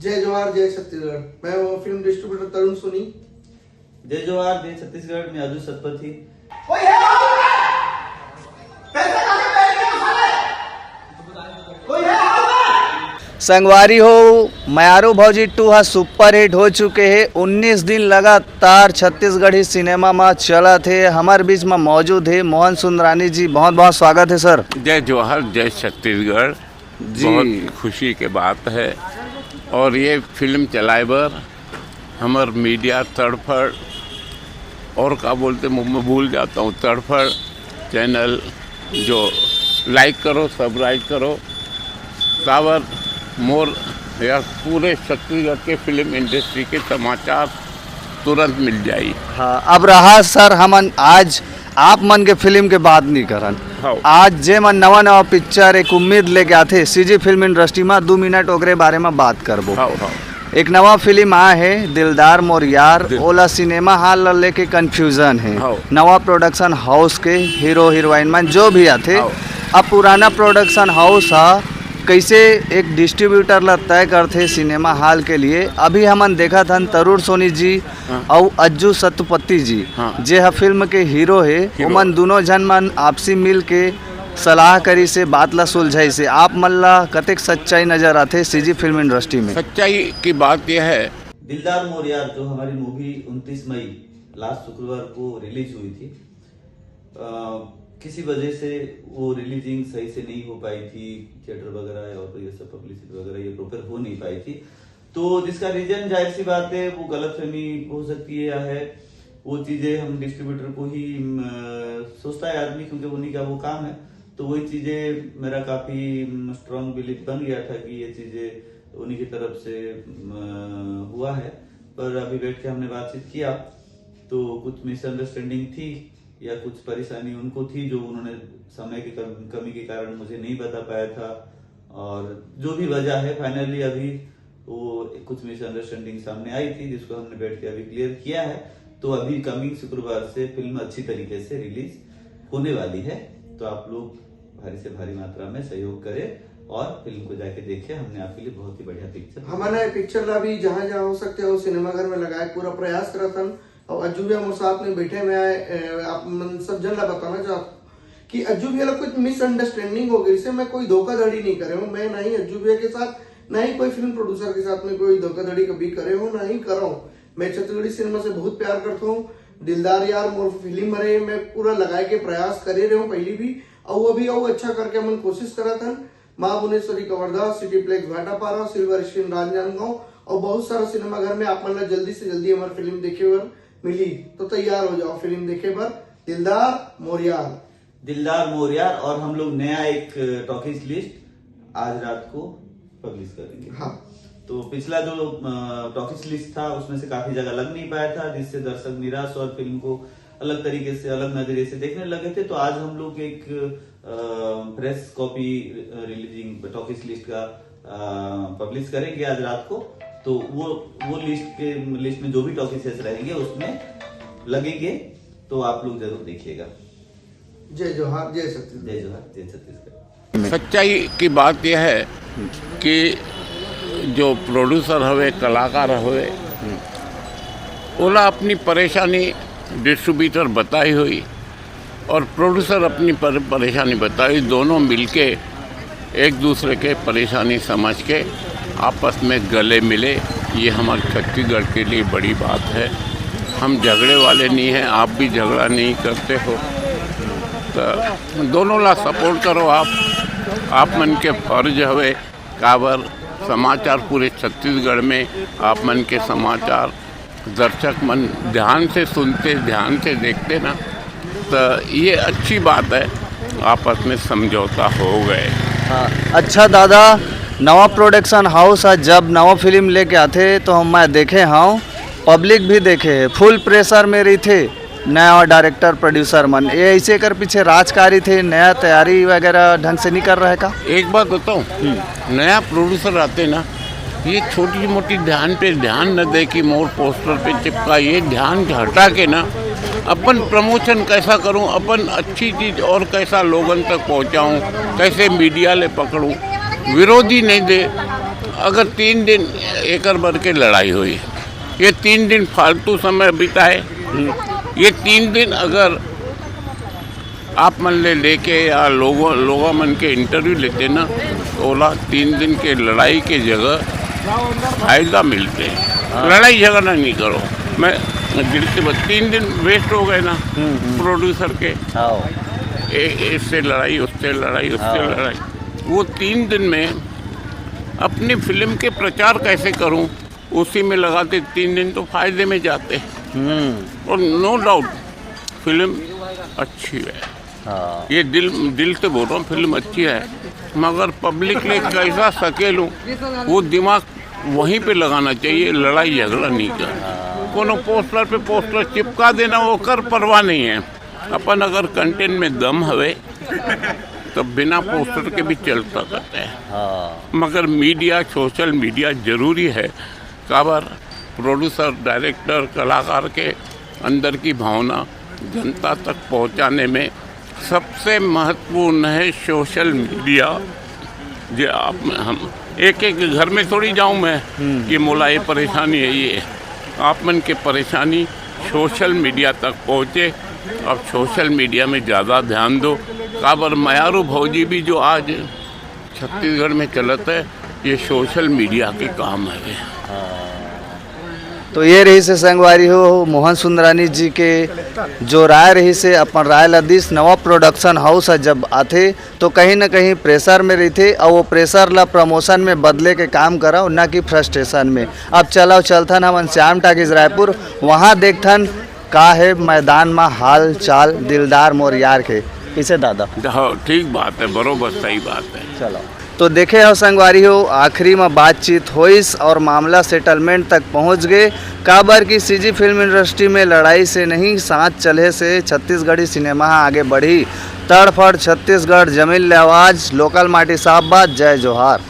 जय जवाहर जय छत्तीसगढ़। मैं वो फिल्म डिस्ट्रीब्यूटर तरुण सोनी। जय जवाहर जय छत्तीसगढ़ में अजू सतपथी। संगवारी हो मयारू भौजी 2 हा सुपर हिट हो चुके हैं। 19 दिन लगातार छत्तीसगढ़ी सिनेमा में चला थे। हमारे बीच में मौजूद है मोहन सुंदरानी जी। बहुत बहुत स्वागत है सर। जय जवाहर जय छत्तीसगढ़। बहुत खुशी के बात है। और ये फिल्म चलाए बर हमार मीडिया तड़फड़ और क्या बोलते मैं भूल जाता हूँ, तड़फड़ चैनल जो लाइक करो सब्सक्राइब करो तावर मोर या पूरे छत्तीसगढ़ के फिल्म इंडस्ट्री के समाचार तुरंत मिल जाई। हाँ, अब रहा सर हम आज आप मन के फिल्म के बात नहीं करन। हाँ। आज जे मन नवा नवा पिक्चर एक उम्मीद लेके आते सीजी फिल्म इंडस्ट्री में 2 मिनट ओकरे बारे में बात करबो। हाँ, हाँ। एक नवा फिल्म आया है दिलदार मोर यार। ओला सिनेमा हॉल लेके कंफ्यूजन है। हाँ। नवा प्रोडक्शन हाउस के हीरो हीरोइन मन जो भी आते। हाँ। अब पुराना प्रोडक्शन हाउस हा कैसे एक डिस्ट्रीब्यूटर ला तय करते सिनेमा हॉल के लिए। अभी हमन देखा था तरुण सोनी जी और अज्जू सतपथी जी। हाँ। जे हा फिल्म के हीरो है। उमन दोनों जन मन आपसी मिल के सलाह करी से बात ला सुलझाई से आप मन ला कतेक सच्चाई नजर आते सीजी फिल्म इंडस्ट्री में। सच्चाई की बात यह है दिलदार मोर यार जो हमारी मूवी 29 मई लास्ट शुक्रवार को रिलीज हुई थी, किसी वजह से वो रिलीजिंग सही से नहीं हो पाई थी। थिएटर वगैरह और ये सब पब्लिसिटी वगैरह ये प्रॉपर हो नहीं पाई थी। तो जिसका रीजन जाहिर सी बात है वो गलतफहमी हो सकती है या है वो चीजें हम डिस्ट्रीब्यूटर को ही सोचता है आदमी, क्योंकि उन्हीं का वो काम है। तो वही चीजें मेरा काफी स्ट्रांग बिलीफ बन गया था कि ये चीजें उन्हीं की तरफ से हुआ है। पर अभी बैठ के हमने बातचीत किया तो कुछ मिसअंडरस्टैंडिंग थी या कुछ परेशानी उनको थी जो उन्होंने समय की कमी के कारण मुझे नहीं बता पाया था। और जो भी वजह है फाइनली अभी वो कुछ मिसअंडरस्टैंडिंग सामने आई थी जिसको हमने बैठ के अभी क्लियर किया है। तो अभी कमिंग शुक्रवार से फिल्म अच्छी तरीके से रिलीज होने वाली है। तो आप लोग भारी से भारी मात्रा में सहयोग करें और फिल्म को जाके देखें। हमने आपके लिए बहुत ही बढ़िया पिक्चर हमारे पिक्चर ला भी जहाँ जहाँ हो सकते हो सिनेमाघर में लगाए पूरा प्रयास करा था। और अज्जू भी हम साथ में बैठे में आप सब जन ला बताना चाहता कि अज्जू भैया लोग कुछ मिसअंडरस्टैंडिंग हो गई। इससे मैं कोई धोखाधड़ी नहीं करे हूँ। मैं ना ही अज्जू भैया के साथ ना ही कोई फिल्म प्रोड्यूसर के साथ में कोई धोखाधड़ी कभी करे हूँ ना ही कर रहा हूँ। मैं छत्तीसगढ़ी सिनेमा से बहुत प्यार करता हूँ। दिलदार यार मोर फिल्म रहे मैं पूरा लगाए के प्रयास करे रहे हूँ पहली भी और अभी और अच्छा करके हमने कोशिश करा था। माँ भुवनेश्वरी कवर्धा, सिटीप्लेक्स भाटापारा, सिल्वर स्क्रीन राजनांदगांव और बहुत सारा सिनेमा घर में आप मन जल्दी से जल्दी हमारी फिल्म देखे हुए मिली। तो तैयार हो जाओ फिल्म देखे पर दिलदार मोर यार। और हम लोग नया एक टॉकीज लिस्ट आज रात को पब्लिश करेंगे। हाँ। तो पिछला जो टॉकीज लिस्ट था उसमें से काफी जगह लग नहीं पाया था जिससे दर्शक निराश और फिल्म को अलग तरीके से अलग नजरिए से देखने लगे थे। तो आज हम लोग एक press copy releasing talkies list का पब्लिश करेंगे आज रात को। तो वो लिस्ट में जो भी टॉकीसेस रहेंगे उसमें लगेंगे। तो आप लोग जरूर देखिएगा। जय जवाहर जय छत्तीसगढ़। जय जवाहर जय छत्तीसगढ़। सच्चाई की बात यह है कि जो प्रोड्यूसर हुए कलाकार हुए ओला अपनी परेशानी डिस्ट्रीब्यूटर बताई हुई और प्रोड्यूसर अपनी परेशानी बताई। दोनों मिलके एक दूसरे के परेशानी समझ के आपस में गले मिले। ये हमारे छत्तीसगढ़ के लिए बड़ी बात है। हम झगड़े वाले नहीं हैं, आप भी झगड़ा नहीं करते हो। तो दोनों ला सपोर्ट करो। आप मन के फर्ज हवे काबर समाचार पूरे छत्तीसगढ़ में आप मन के समाचार दर्शक मन ध्यान से सुनते ध्यान से देखते ना। तो ये अच्छी बात है आपस में समझौता हो गए। हाँ, अच्छा दादा नवा प्रोडक्शन हाउस है। जब नवा फिल्म लेके आते तो हम मैं देखे हाँ पब्लिक भी देखे है फुल प्रेशर में रही थे। नया डायरेक्टर प्रोड्यूसर मन ये ऐसे कर पीछे राजकारी थे, नया तैयारी वगैरह ढंग से नहीं कर रहे का। एक बात बताऊँ, नया प्रोड्यूसर आते ना ये छोटी मोटी ध्यान पे ध्यान न दे कि मोर पोस्टर पे चिपका। ये ध्यान हटा के ना अपन प्रमोशन कैसा करूं, अपन अच्छी चीज़ और कैसा लोगन तक पहुंचाऊं, कैसे मीडिया ले पकड़ूं, विरोधी नहीं दे अगर 3 दिन एकर भर के लड़ाई हुई, ये 3 दिन फालतू समय बिताए, ये 3 दिन अगर आप मन लेके या लोगों मन के इंटरव्यू लेते ना, तो ओला 3 दिन के लड़ाई के जगह फायदा मिलते हैं। लड़ाई झगड़ा नहीं करो। मैं दिल से 3 दिन वेस्ट हो गए ना प्रोड्यूसर के, इससे लड़ाई उससे लड़ाई उससे लड़ाई। वो 3 दिन में अपनी फिल्म के प्रचार कैसे करूं, उसी में लगाते 3 दिन तो फायदे में जाते। और नो डाउट फिल्म अच्छी है। ये दिल से बोल रहा हूँ, फिल्म अच्छी है, मगर पब्लिक ने कैसा सकेलूं वो दिमाग वहीं पे लगाना चाहिए, लड़ाई झगड़ा नहीं करना। कोनो पोस्टर पे पोस्टर चिपका देना, वो कर परवाह नहीं है। अपन अगर कंटेंट में दम हवे तो बिना पोस्टर के भी चल सकते हैं। मगर मीडिया, सोशल मीडिया जरूरी है। काबर प्रोड्यूसर, डायरेक्टर, कलाकार के अंदर की भावना जनता तक पहुंचाने में सबसे महत्वपूर्ण है सोशल मीडिया। जो हम एक घर में थोड़ी जाऊं मैं कि मोला ये परेशानी है, ये आप मन के परेशानी सोशल मीडिया तक पहुँचे। अब सोशल मीडिया में ज़्यादा ध्यान दो। काबर मयारू भौजी भी जो आज छत्तीसगढ़ में चलता है, ये सोशल मीडिया के काम है। तो ये रही से संगवारी हो मोहन सुंदरानी जी के जो राय रही से अपन राय लदिस। नवा प्रोडक्शन हाउस जब आते तो कहीं ना कहीं प्रेशर में रही थे, और वो प्रेशर ला प्रमोशन में बदले के काम करा, ना कि फ्रस्ट्रेशन में। अब चलथन हम श्याम टाकीज रायपुर, वहाँ देखथन का है मैदान में हाल चाल दिलदार मोर यार के किसे दादा। ठीक बात है, बरोबर सही बात है। चलो तो देखे हो संगवारी हो, आखिरी में बातचीत होइस और मामला सेटलमेंट तक पहुंच गए। काबर की सीजी फिल्म इंडस्ट्री में लड़ाई से नहीं, साथ चले से छत्तीसगढ़ी सिनेमा आगे बढ़ी। तड़फड़ छत्तीसगढ़, जमीन ले आवाज, लोकल माटी साहब बात, जय जोहार।